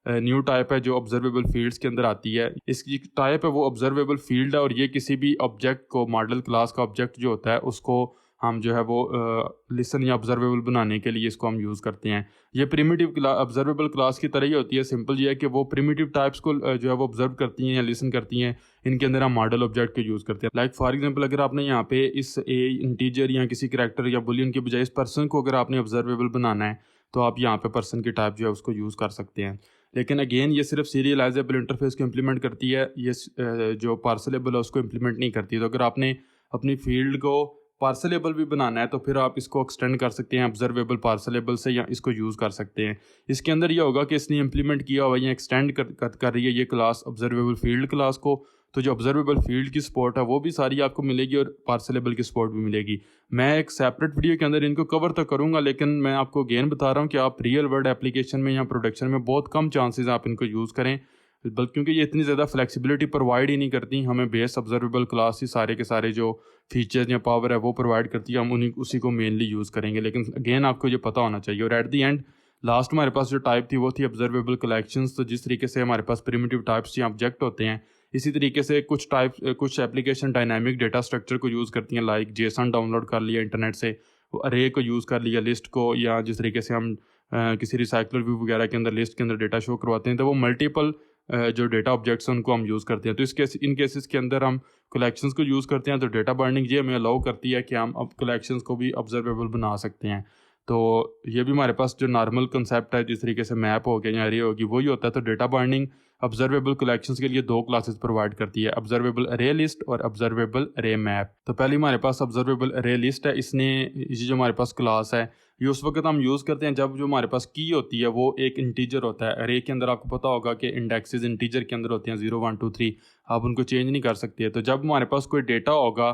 न्यू टाइप है जो ऑब्जर्वेबल फील्ड्स के अंदर आती है। इसकी टाइप है वो ऑब्जर्वेबल फील्ड है और ये किसी भी ऑब्जेक्ट को, मॉडल क्लास का ऑब्जेक्ट जो होता है उसको हम जो है वो लिसन या ऑब्जर्वेबल बनाने के लिए इसको हम यूज़ करते हैं। ये प्रिमिटिव ऑब्जर्वेबल क्लास की तरह ही होती है। सिंपल ये है कि वो प्रिमिटिव टाइप्स को जो है वो ऑब्जर्व करती हैं या लिसन करती हैं। इनके अंदर हम मॉडल ऑब्जेक्ट को यूज़ करते हैं। लाइक फॉर एग्जांपल अगर आपने यहाँ पे इस इंटीजर या किसी करैक्टर या बुलियन के बजाय इस पर्सन को अगर आपने ऑब्जर्वेबल बनाना है, तो आप यहाँ पे पर्सन की टाइप जो है उसको यूज़ कर सकते हैं। लेकिन अगेन ये सिर्फ सीरियलाइजेबल इंटरफेस को इम्प्लीमेंट करती है, ये जो पार्सलेबल है उसको इम्प्लीमेंट नहीं करती। तो अगर आपने अपनी फील्ड को पार्सलेबल भी बनाना है तो फिर आप इसको एक्सटेंड कर सकते हैं ऑब्जर्वेबल पार्सलेबल से, या इसको यूज़ कर सकते हैं। इसके अंदर ये होगा कि इसने इंप्लीमेंट किया हुआ या एक्सटेंड कर रही है ये क्लास ऑब्जर्वेबल फील्ड क्लास को, तो जो ऑब्जर्वेबल फील्ड की सपोर्ट है वो भी सारी आपको मिलेगी और पार्सलेबल की सपोर्ट भी मिलेगी। मैं एक सेपरेट वीडियो के अंदर इनको कवर तो करूँगा, लेकिन मैं आपको अगेन बता रहा हूँ कि आप रियल वर्ल्ड एप्लीकेशन में या प्रोडक्शन में बहुत कम चांसेस आप इनको यूज़ करें, बल्कि क्योंकि ये इतनी ज़्यादा फ्लेक्सिबिलिटी प्रोवाइड ही नहीं करती। हमें बेस ऑब्जर्वेबल क्लास ही सारे के सारे जो फीचर्स या पावर है वो प्रोवाइड करती है, हम उसी को मेनली यूज़ करेंगे। लेकिन अगेन आपको ये पता होना चाहिए। और एट दी एंड लास्ट हमारे पास जो टाइप थी वो थी ऑब्जर्वेबल कलेक्शंस। तो जिस तरीके से हमारे पास प्रिमिटिव टाइप्स या ऑब्जेक्ट होते हैं, इसी तरीके से कुछ एप्लीकेशन डायनामिक डेटा स्ट्रक्चर को यूज़ करती हैं, लाइक जेसन डाउनलोड कर लिया इंटरनेट से, अरे को यूज़ कर लिया, लिस्ट को, या जिस तरीके से हम किसी रिसाइकलर व्यू वगैरह के अंदर लिस्ट के अंदर डेटा शो करवाते हैं, तो वो मल्टीपल जो डेटा ऑब्जेक्ट्स हैं उनको हम यूज़ करते हैं। तो इन केसेस के अंदर हम कलेक्शंस को यूज़ करते हैं। तो डेटा बाइंडिंग ये हमें अलाउ करती है कि हम अब कलेक्शंस को भी ऑब्जर्वेबल बना सकते हैं। तो ये भी हमारे पास जो नॉर्मल कंसेप्ट है, जिस तरीके से मैप हो गया या अरे होगी, वही होता है। तो डेटा बाइंडिंग ऑब्जर्वेबल कलेक्शंस के लिए दो क्लासेस प्रोवाइड करती है, ऑब्जर्वेबल अरे लिस्ट और ऑब्जर्वेबल अरे मैप। तो पहले हमारे पास ऑब्जर्वेबल अरे लिस्ट है। ये जो हमारे पास क्लास है ये उस वक्त हम यूज़ करते हैं जब जो हमारे पास की होती है वो एक इंटीजर होता है। अरे के अंदर आपको पता होगा कि इंडेक्सेस इंटीजर के अंदर होते हैं 0 1 2 3, आप उनको चेंज नहीं कर सकते। तो जब हमारे पास कोई डेटा होगा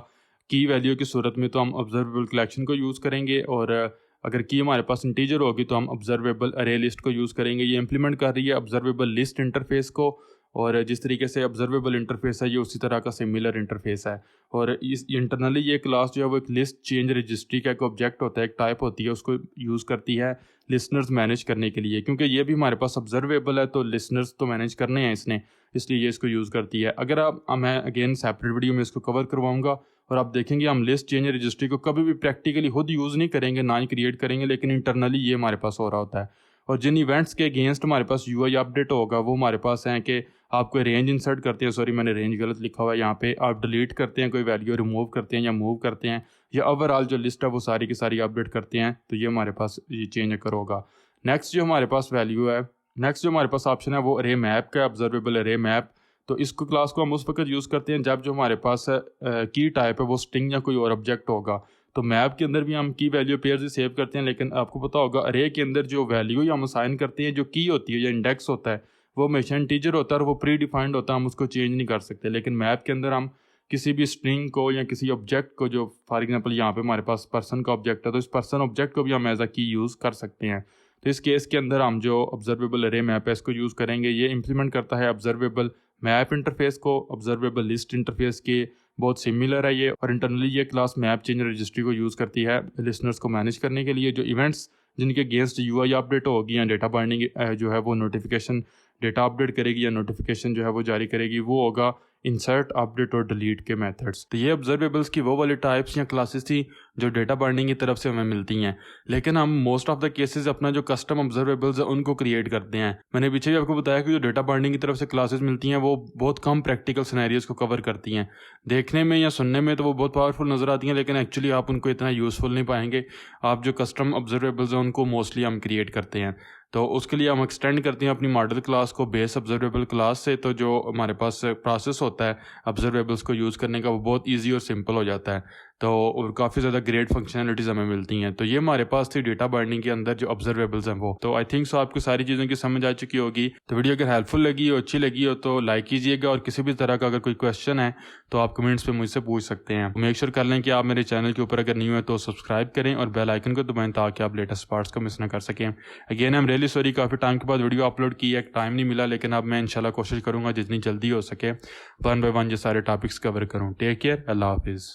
की वैल्यू की सूरत में, तो हम ऑब्जर्वेबल कलेक्शन को यूज़ करेंगे, और अगर की हमारे पास इंटीजर होगी तो हम ऑब्जर्वेबल अरे लिस्ट को यूज़ करेंगे। ये इंप्लीमेंट कर रही है ऑब्जर्वेबल लिस्ट इंटरफेस को, और जिस तरीके से ऑब्जर्वेबल इंटरफेस है ये उसी तरह का सिमिलर इंटरफेस है। और इस इंटरनली ये क्लास जो है वो एक लिस्ट चेंज रजिस्ट्री का एक ऑब्जेक्ट होता है, एक टाइप होती है, उसको यूज़ करती है लिसनर्स मैनेज करने के लिए। क्योंकि ये भी हमारे पास ऑब्जर्वेबल है तो लिसनर्स तो मैनेज करने हैं इसने, इसलिए ये इसको यूज़ करती है। अगर मैं अगेन सेपरेट वीडियो में इसको कवर करवाऊँगा और आप देखेंगे हम लिस्ट चेंज रजिस्ट्री को कभी भी प्रैक्टिकली खुद यूज़ नहीं करेंगे, ना ही क्रिएट करेंगे, लेकिन इंटरनली ये हमारे पास हो रहा होता है। और जिन इवेंट्स के अगेंस्ट हमारे पास यूआई अपडेट होगा वो हमारे पास हैं कि आप कोई रेंज इंसर्ट करते हैं, सॉरी मैंने रेंज गलत लिखा हुआ है यहाँ पे, आप डिलीट करते हैं कोई वैल्यू, रिमूव करते हैं या मूव करते हैं, या ओवरऑल जो लिस्ट है वो सारी की सारी अपडेट करते हैं, तो ये हमारे पास ये चेंज अकर होगा। नेक्स्ट जो हमारे पास वैल्यू है, नेक्स्ट जो हमारे पास ऑप्शन है वो अरे मैप का, ऑब्जर्वेबल अरे मैप। तो इसको क्लास को हम उस वक्त यूज़ करते हैं जब जो हमारे पास की टाइप है वो स्ट्रिंग या कोई और ऑब्जेक्ट होगा। तो मैप के अंदर भी हम की वैल्यू पेयर से सेव करते हैं, लेकिन आपको पता होगा अरे के अंदर जो वैल्यू हम असाइन करते हैं, जो की होती है या इंडेक्स होता है, वो हमेशा इंटीजर होता है और वो प्री डिफाइंड होता है, हम उसको चेंज नहीं कर सकते। लेकिन मैप के अंदर हम किसी भी स्ट्रिंग को या किसी ऑब्जेक्ट को, जो फॉर एग्जांपल यहाँ पे हमारे पास पर्सन का ऑब्जेक्ट है, तो इस पर्सन ऑब्जेक्ट को भी हम एज अ की यूज़ कर सकते हैं। तो इस केस के अंदर हम जो ऑब्जर्वेबल अरे मैप है इसको यूज़ करेंगे। ये इंप्लीमेंट करता है ऑब्जर्वेबल मैप इंटरफेस को ऑब्जर्वेबल लिस्ट इंटरफेस के बहुत सिमिलर है ये, और इंटरनली ये क्लास मैप चेंज रजिस्ट्री को यूज़ करती है लिसनर्स को मैनेज करने के लिए। जो इवेंट्स जिनके अगेंस्ट यूआई अपडेट होगी या डेटा बाइंडिंग जो है वो नोटिफिकेशन डेटा अपडेट करेगी या नोटिफिकेशन जो है वो जारी करेगी, वो होगा इंसर्ट, अपडेट और डिलीट के मेथड्स। तो ये ऑब्जर्वेबल्स की वो वाली टाइप्स या क्लासेस थी जो डेटा बाइंडिंग की तरफ से हमें मिलती हैं। लेकिन हम मोस्ट ऑफ द केसेस अपना जो कस्टम ऑब्जर्वेबल्स है उनको क्रिएट करते हैं। मैंने पीछे भी आपको बताया कि जो डेटा बाइंडिंग की तरफ से क्लासेस मिलती हैं वो बहुत कम प्रैक्टिकल सिनेरियोज को कवर करती हैं। देखने में या सुनने में तो वो बहुत पावरफुल नज़र आती हैं, लेकिन एक्चुअली आप उनको इतना यूज़फुल नहीं पाएंगे। आप जो कस्टम ऑब्जर्वेबल्स हैं उनको मोस्टली हम क्रिएट करते हैं, तो उसके लिए हम एक्सटेंड करते हैं अपनी मॉडल क्लास को बेस ऑब्जर्वेबल क्लास से। तो जो हमारे पास प्रोसेस होता है ऑब्जर्वेबल्स को यूज़ करने का वो बहुत इजी और सिंपल हो जाता है, तो काफ़ी ज़्यादा ग्रेट फंक्शनलिटीज़ हमें मिलती हैं। तो ये हमारे पास थी डेटा बाइंडिंग के अंदर जो ऑब्जर्वेबल्स हैं वो। तो आई थिंक सो आपको सारी चीज़ों की समझ आ चुकी होगी। तो वीडियो अगर हेल्पफुल लगी हो, अच्छी लगी हो तो लाइक कीजिएगा, और किसी भी तरह का अगर कोई क्वेश्चन है तो आप कमेंट्स पे मुझसे पूछ सकते हैं। मेक श्योर कर लें कि आप मेरे चैनल के ऊपर अगर न्यू है तो सब्सक्राइब करें और बेल आइकन को दबाएं ताकि आप लेटेस्ट पार्ट्स को मिस ना कर सकें। Again I am really sorry, काफ़ी टाइम के बाद वीडियो अपलोड की है, टाइम नहीं मिला, लेकिन अब मैं इंशाल्लाह कोशिश करूँगा जितनी जल्दी हो सके 1 बाय 1 ये सारे टॉपिक्स कवर करूँ। टेक केयर, अल्लाह हाफिज़।